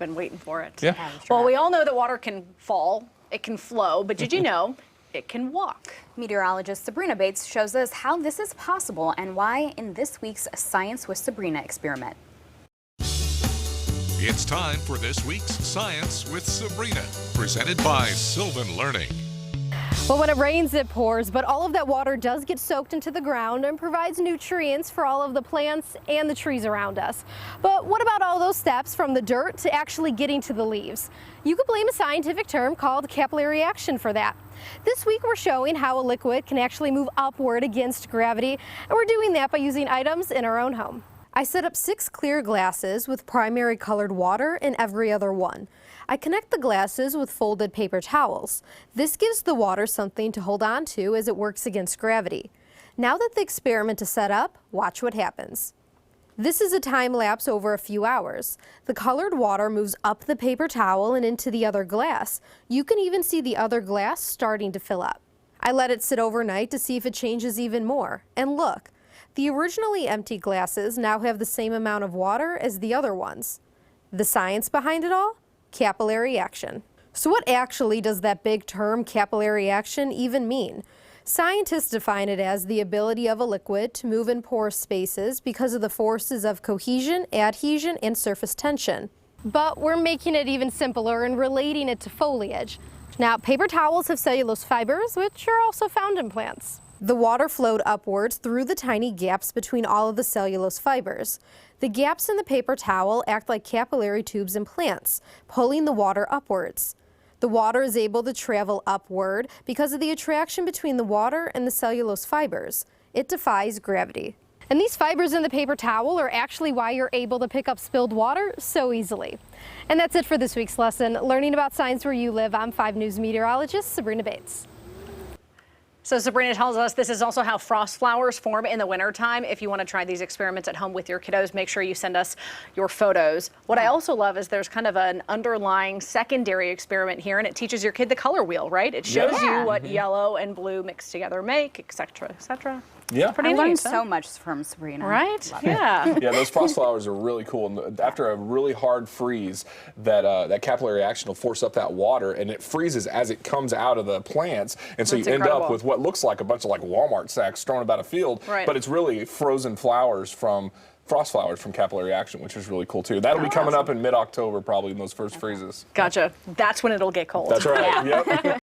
been waiting for it. Yeah. Well, we all know that water can fall, it can flow, but did you know it can walk? Meteorologist Sabrina Bates shows us how this is possible and why in this week's Science with Sabrina experiment. It's time for this week's Science with Sabrina, presented by Sylvan Learning. Well, when it rains, it pours, but all of that water does get soaked into the ground and provides nutrients for all of the plants and the trees around us. But what about all those steps from the dirt to actually getting to the leaves? You could blame a scientific term called capillary action for that. This week, we're showing how a liquid can actually move upward against gravity, and we're doing that by using items in our own home. I set up 6 clear glasses with primary colored water in every other one. I connect the glasses with folded paper towels. This gives the water something to hold on to as it works against gravity. Now that the experiment is set up, watch what happens. This is a time lapse over a few hours. The colored water moves up the paper towel and into the other glass. You can even see the other glass starting to fill up. I let it sit overnight to see if it changes even more. And look, the originally empty glasses now have the same amount of water as the other ones. The science behind it all? Capillary action. So what actually does that big term capillary action even mean? Scientists define it as the ability of a liquid to move in porous spaces because of the forces of cohesion, adhesion, and surface tension. But we're making it even simpler and relating it to foliage. Now, paper towels have cellulose fibers, which are also found in plants. The water flowed upwards through the tiny gaps between all of the cellulose fibers. The gaps in the paper towel act like capillary tubes in plants, pulling the water upwards. The water is able to travel upward because of the attraction between the water and the cellulose fibers. It defies gravity. And these fibers in the paper towel are actually why you're able to pick up spilled water so easily. And that's it for this week's lesson. Learning about science where you live, I'm 5 News meteorologist Sabrina Bates. So Sabrina tells us this is also how frost flowers form in the wintertime. If you want to try these experiments at home with your kiddos, make sure you send us your photos. What I also love is there's kind of an underlying secondary experiment here, and it teaches your kid the color wheel, right? It shows you what yellow and blue mixed together make, et cetera, et cetera. Yeah. I learned so much from Sabrina. Right? Love Yeah. Yeah, those frost flowers are really cool. And after a really hard freeze, that capillary action will force up that water, and it freezes as it comes out of the plants. And so That's you end incredible. up with what looks like a bunch of like Walmart sacks thrown about a field, Right. but it's really frozen flowers from frost flowers from capillary action, which is really cool too. That'll be coming up in mid-October, probably in those first freezes. Gotcha. That's when it'll get cold. That's right. Yep.